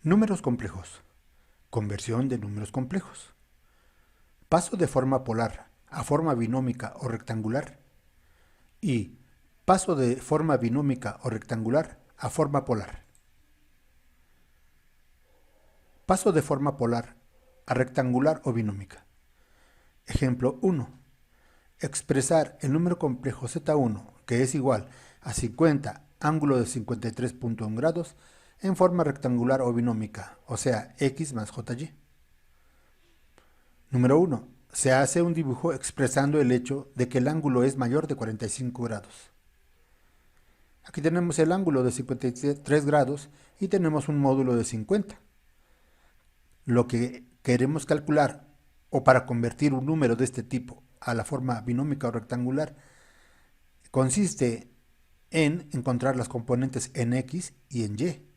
Números complejos. Conversión de números complejos. Paso de forma polar a forma binómica o rectangular. Y paso de forma binómica o rectangular a forma polar. Paso de forma polar a rectangular o binómica. Ejemplo 1. Expresar el número complejo Z1, que es igual a 50 ángulo de 53.1 grados, en forma rectangular o binómica, o sea, X más JY. Número 1. Se hace un dibujo expresando el hecho de que el ángulo es mayor de 45 grados. Aquí tenemos el ángulo de 53 grados y tenemos un módulo de 50. Lo que queremos calcular, o para convertir un número de este tipo a la forma binómica o rectangular, consiste en encontrar las componentes en X y en Y.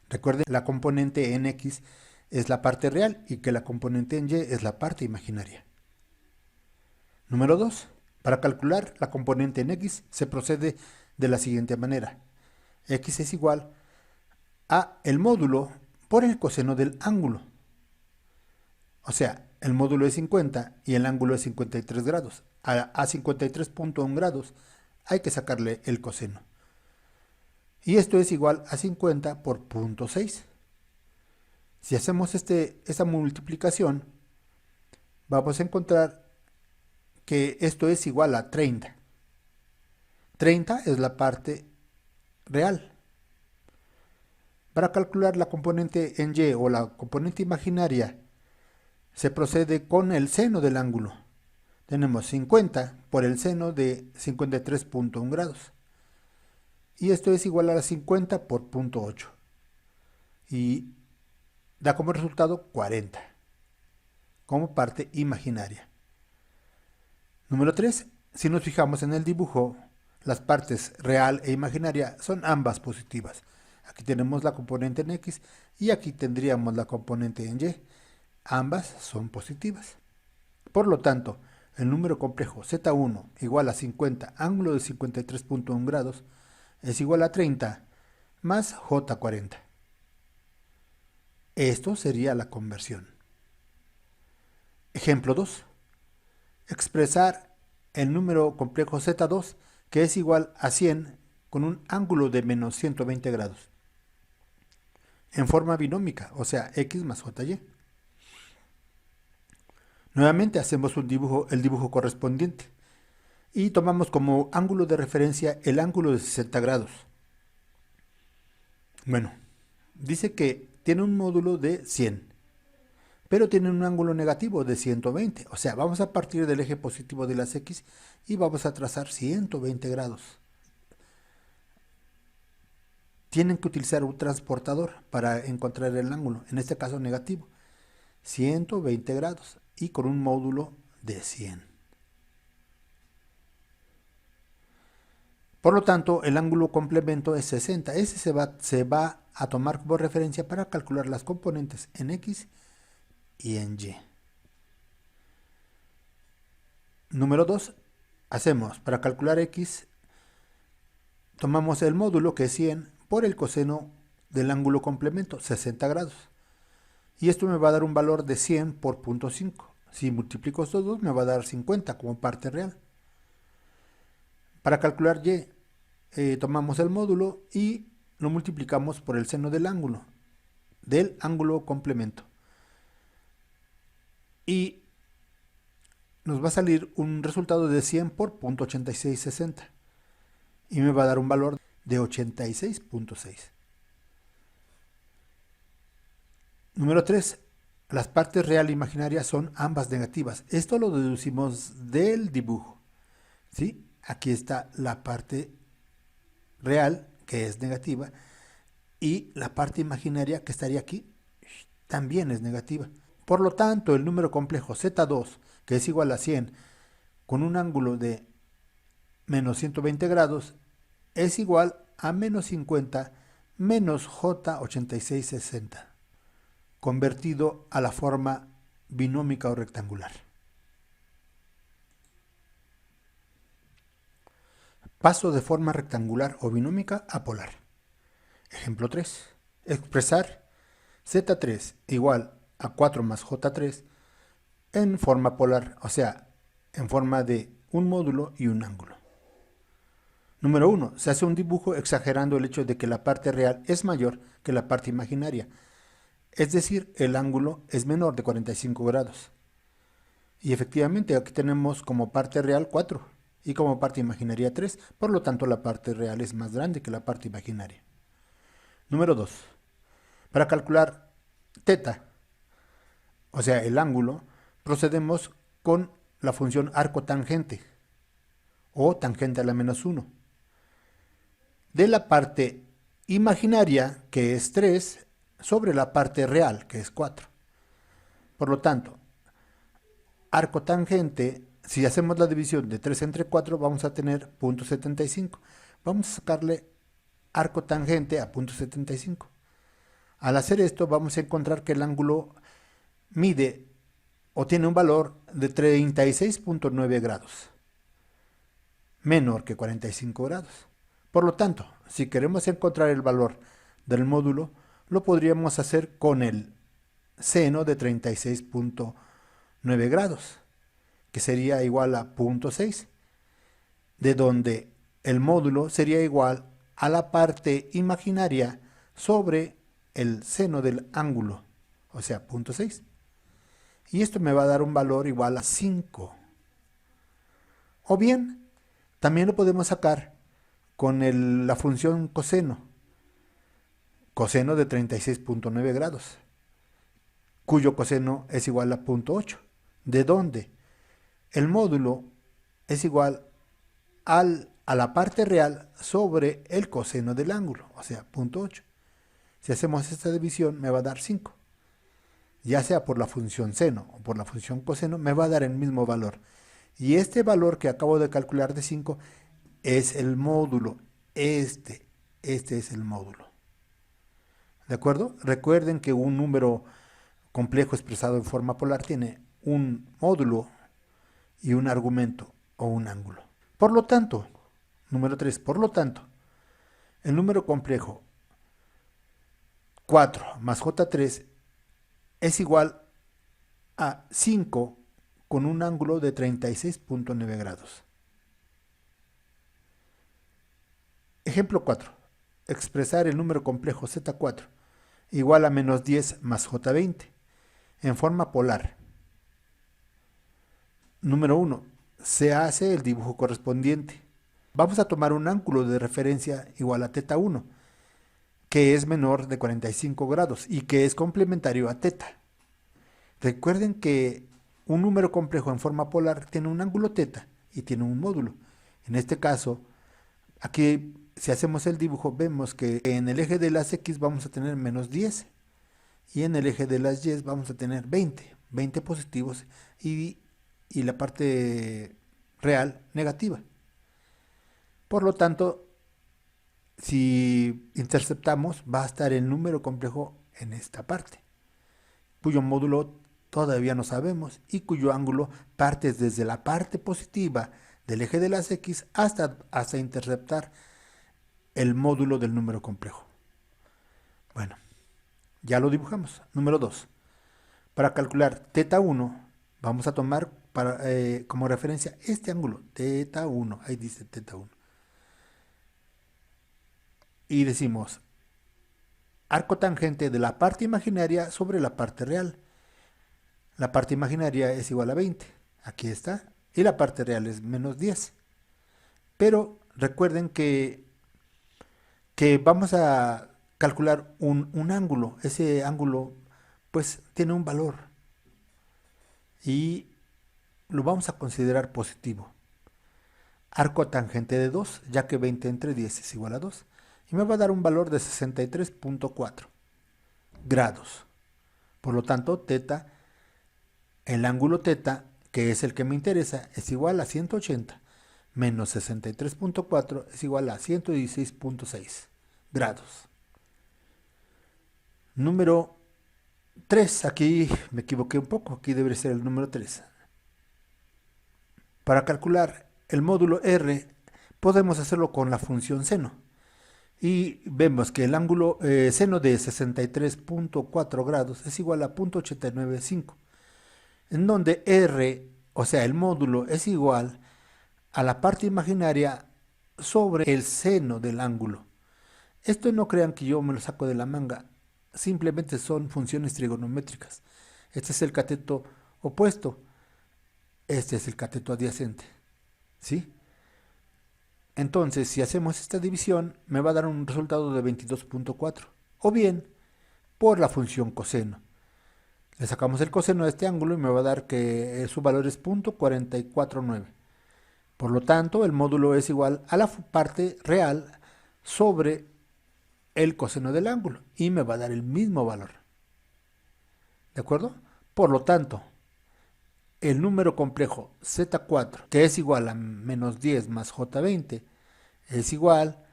Recuerden, la componente en X es la parte real y que la componente en Y es la parte imaginaria. Número 2. Para calcular la componente en X se procede de la siguiente manera. X es igual a el módulo por el coseno del ángulo. O sea, el módulo es 50 y el ángulo es 53 grados. A 53.1 grados hay que sacarle el coseno. Y esto es igual a 50 por 0.6. Si hacemos esta multiplicación, vamos a encontrar que esto es igual a 30. 30 es la parte real. Para calcular la componente en Y o la componente imaginaria, se procede con el seno del ángulo. Tenemos 50 por el seno de 53.1 grados. Y esto es igual a 50 por 0.8. Y da como resultado 40, como parte imaginaria. Número 3. Si nos fijamos en el dibujo, las partes real e imaginaria son ambas positivas. Aquí tenemos la componente en X y aquí tendríamos la componente en Y. Ambas son positivas. Por lo tanto, el número complejo Z1 igual a 50 ángulo de 53.1 grados es igual a 30 más J40. Esto sería la conversión. Ejemplo 2. Expresar el número complejo Z2, que es igual a 100 con un ángulo de menos 120 grados, en forma binómica, o sea, X más JY. Nuevamente hacemos el dibujo correspondiente y tomamos como ángulo de referencia el ángulo de 60 grados. Bueno, dice que tiene un módulo de 100, pero tiene un ángulo negativo de 120. O sea, vamos a partir del eje positivo de las X y vamos a trazar 120 grados. Tienen que utilizar un transportador para encontrar el ángulo, en este caso negativo, 120 grados y con un módulo de 100. Por lo tanto, el ángulo complemento es 60. Ese se va a tomar como referencia para calcular las componentes en X y en Y. Número 2. Hacemos, para calcular X, tomamos el módulo que es 100 por el coseno del ángulo complemento, 60 grados. Y esto me va a dar un valor de 100 por 0.5. Si multiplico estos dos, me va a dar 50 como parte real. Para calcular Y, tomamos el módulo y lo multiplicamos por el seno del ángulo complemento. Y nos va a salir un resultado de 100 por 0.8660. Y me va a dar un valor de 86.6. Número 3. Las partes real e imaginaria son ambas negativas. Esto lo deducimos del dibujo. ¿Sí? Aquí está la parte real, que es negativa, y la parte imaginaria, que estaría aquí, también es negativa. Por lo tanto, el número complejo Z2, que es igual a 100, con un ángulo de menos 120 grados, es igual a menos 50 menos J8660, convertido a la forma binómica o rectangular. Paso de forma rectangular o binómica a polar. Ejemplo 3. Expresar Z3 igual a 4 más J3 en forma polar, o sea, en forma de un módulo y un ángulo. Número 1. Se hace un dibujo exagerando el hecho de que la parte real es mayor que la parte imaginaria, es decir, el ángulo es menor de 45 grados. Y efectivamente aquí tenemos como parte real 4 y como parte imaginaria 3, por lo tanto la parte real es más grande que la parte imaginaria. Número 2. Para calcular θ, o sea el ángulo, procedemos con la función arco tangente o tangente a la menos 1. De la parte imaginaria, que es 3, sobre la parte real, que es 4. Por lo tanto, arco tangente, si hacemos la división de 3 entre 4, vamos a tener 0.75. Vamos a sacarle arco tangente a 0.75. Al hacer esto, vamos a encontrar que el ángulo mide o tiene un valor de 36.9 grados, menor que 45 grados. Por lo tanto, si queremos encontrar el valor del módulo, lo podríamos hacer con el seno de 36.9 grados, que sería igual a 0.6, de donde el módulo sería igual a la parte imaginaria sobre el seno del ángulo, o sea, 0.6. Y esto me va a dar un valor igual a 5. O bien, también lo podemos sacar con la función coseno, coseno de 36.9 grados, cuyo coseno es igual a 0.8, de donde el módulo es igual a la parte real sobre el coseno del ángulo, o sea, 0.8. Si hacemos esta división me va a dar 5. Ya sea por la función seno o por la función coseno, me va a dar el mismo valor. Y este valor que acabo de calcular de 5 es el módulo. Este es el módulo. ¿De acuerdo? Recuerden que un número complejo expresado en forma polar tiene un módulo y un argumento o un ángulo. Por lo tanto, número 3, por lo tanto, el número complejo 4 más J3 es igual a 5 con un ángulo de 36.9 grados. Ejemplo 4. Expresar el número complejo Z4 igual a menos 10 más J20 en forma polar. Número 1. Se hace el dibujo correspondiente. Vamos a tomar un ángulo de referencia igual a θ1, que es menor de 45 grados y que es complementario a θ. Recuerden que un número complejo en forma polar tiene un ángulo θ y tiene un módulo. En este caso, aquí si hacemos el dibujo vemos que en el eje de las X vamos a tener menos 10 y en el eje de las Y vamos a tener 20 positivos y la parte real negativa. Por lo tanto, si interceptamos va a estar el número complejo en esta parte, cuyo módulo todavía no sabemos y cuyo ángulo parte desde la parte positiva del eje de las X hasta interceptar el módulo del número complejo. Bueno, ya lo dibujamos. Número 2. Para calcular θ1 vamos a tomar como referencia este ángulo, θ1, ahí dice θ1. Y decimos arco tangente de la parte imaginaria sobre la parte real. La parte imaginaria es igual a 20, aquí está, y la parte real es menos 10. Pero recuerden que vamos a calcular un ángulo, ese ángulo pues tiene un valor y lo vamos a considerar positivo. Arco tangente de 2, ya que 20 entre 10 es igual a 2, y me va a dar un valor de 63.4 grados. Por lo tanto, el ángulo θ, que es el que me interesa, es igual a 180 menos 63.4 es igual a 116.6 grados. Número 3, aquí me equivoqué un poco, aquí debería ser el número 3. Para calcular el módulo R podemos hacerlo con la función seno, Y vemos que el ángulo seno de 63.4 grados es igual a 0.895, en donde R, o sea, el módulo, es igual a la parte imaginaria sobre el seno del ángulo. Esto no crean que yo me lo saco de la manga, simplemente son funciones trigonométricas. Este es el cateto opuesto, este es el cateto adyacente, ¿sí? Entonces, si hacemos esta división, me va a dar un resultado de 22.4, o bien por la función coseno. Le sacamos el coseno de este ángulo y me va a dar que su valor es 0.449. Por lo tanto, el módulo es igual a la parte real sobre el coseno del ángulo y me va a dar el mismo valor. ¿De acuerdo? Por lo tanto, el número complejo Z4, que es igual a menos 10 más J20, es igual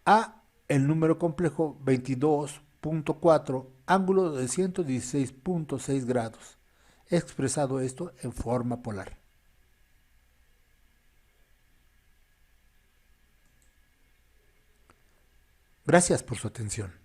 a el número complejo 22.4, ángulo de 116.6 grados. He expresado esto en forma polar. Gracias por su atención.